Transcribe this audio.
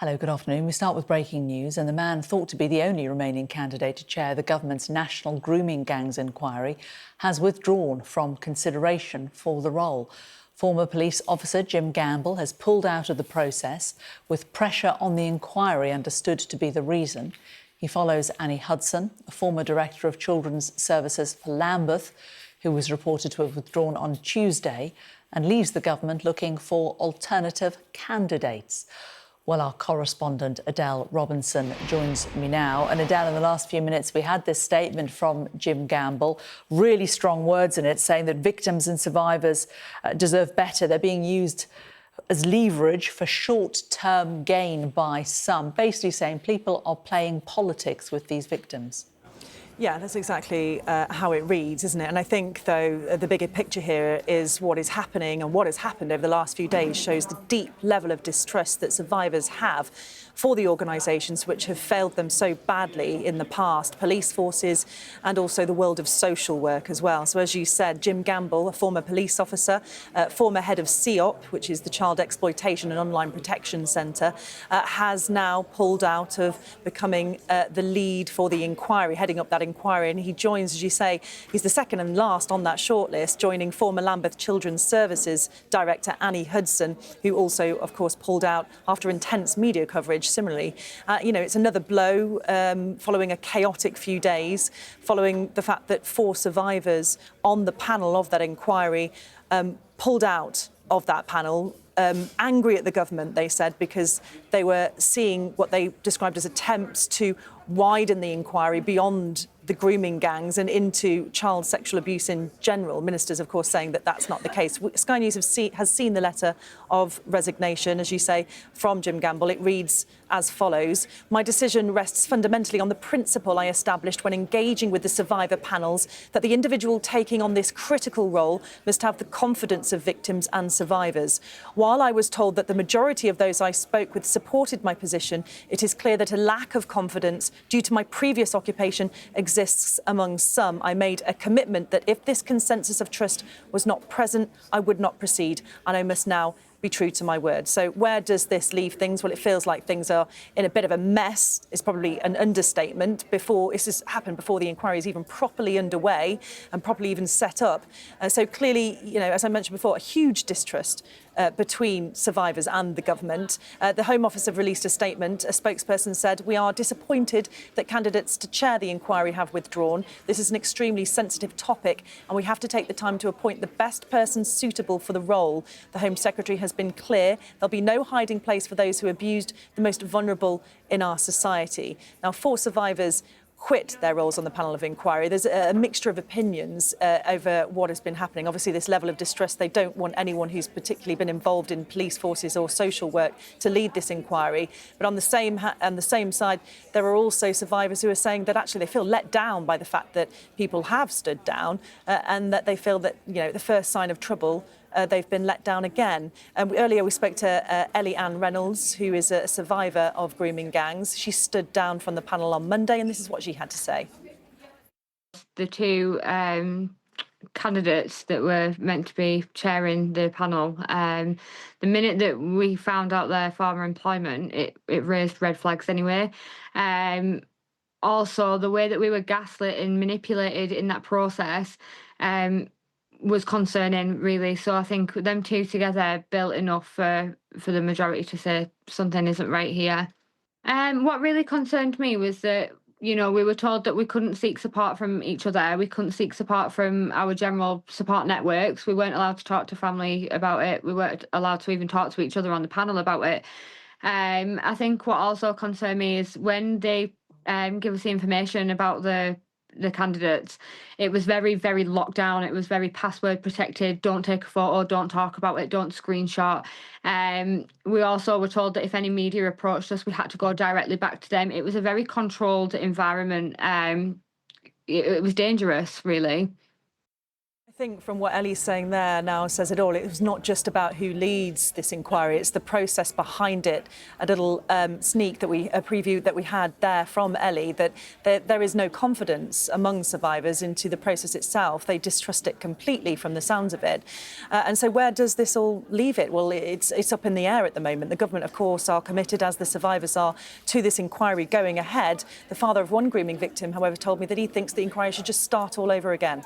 Hello, good afternoon. We start with breaking news, and the man thought to be the only remaining candidate to chair the government's national grooming gangs inquiry has withdrawn from consideration for the role. Former police officer Jim Gamble has pulled out of the process, with pressure on the inquiry understood to be the reason. He follows Annie Hudson, a former director of Children's Services for Lambeth, who was reported to have withdrawn on Tuesday, and leaves the government looking for alternative candidates. Well, our correspondent Adele Robinson joins me now. And Adele, in the last few minutes, we had this statement from Jim Gamble, really strong words in it, saying that victims and survivors deserve better. They're being used as leverage for short-term gain by some, basically saying people are playing politics with these victims. Yeah, that's exactly how it reads, isn't it? And I think, though, the bigger picture here is what is happening, and what has happened over the last few days shows the deep level of distrust that survivors have for the organisations which have failed them so badly in the past, police forces and also the world of social work as well. So, as you said, Jim Gamble, a former police officer, former head of CEOP, which is the Child Exploitation and Online Protection Centre, has now pulled out of becoming the lead for the inquiry, heading up that inquiry. And he joins, as you say, he's the second and last on that shortlist, joining former Lambeth Children's Services Director Annie Hudson, who also, of course, pulled out after intense media coverage. Similarly, it's another blow following a chaotic few days, following the fact that 4 survivors on the panel of that inquiry pulled out of that panel, angry at the government, they said, because they were seeing what they described as attempts to widen the inquiry beyond the grooming gangs and into child sexual abuse in general. Ministers, of course, saying that that's not the case. Sky News has seen the letter of resignation, as you say, from Jim Gamble. It reads as follows: "My decision rests fundamentally on the principle I established when engaging with the survivor panels, that the individual taking on this critical role must have the confidence of victims and survivors. While I was told that the majority of those I spoke with supported my position, it is clear that a lack of confidence due to my previous occupation exists among some. I made a commitment that if this consensus of trust was not present, I would not proceed, and I must now be true to my word." So where does this leave things? Well, it feels like things are in a bit of a mess. It's probably an understatement. This has happened before the inquiry is even properly underway and properly even set up. So clearly, as I mentioned before, a huge distrust between survivors and the government. The Home Office have released a statement. A spokesperson said, "We are disappointed that candidates to chair the inquiry have withdrawn. This is an extremely sensitive topic, and we have to take the time to appoint the best person suitable for the role." The Home Secretary has been clear there'll be no hiding place for those who abused the most vulnerable in our society. Now, 4 survivors quit their roles on the panel of inquiry. There's a mixture of opinions over what has been happening. Obviously, this level of distress, they don't want anyone who's particularly been involved in police forces or social work to lead this inquiry. But on the same side, there are also survivors who are saying that actually they feel let down by the fact that people have stood down and that they feel that, the first sign of trouble, they've been let down again. Earlier we spoke to Ellie Ann Reynolds, who is a survivor of grooming gangs. She stood down from the panel on Monday, and this is what she had to say. The 2 candidates that were meant to be chairing the panel, the minute that we found out their former employment, it raised red flags anyway. Also, the way that we were gaslit and manipulated in that process was concerning, really. So I think them 2 together built enough for the majority to say something isn't right here. What really concerned me was that, we were told that we couldn't seek support from each other. We couldn't seek support from our general support networks. We weren't allowed to talk to family about it. We weren't allowed to even talk to each other on the panel about it. I think what also concerned me is when they give us the information about the candidates, it was very, very locked down. It was very password protected. Don't take a photo, don't talk about it, don't screenshot. We also were told that if any media approached us, we had to go directly back to them. It was a very controlled environment. It was dangerous, really. think from what Ellie's saying there now says it all. It was not just about who leads this inquiry, it's the process behind it. A little sneak that a preview that we had there from Ellie, that there is no confidence among survivors into the process itself. They distrust it completely from the sounds of it. And so where does this all leave it? Well, it's up in the air at the moment. The government, of course, are committed, as the survivors are, to this inquiry going ahead. The father of one grooming victim, however, told me that he thinks the inquiry should just start all over again.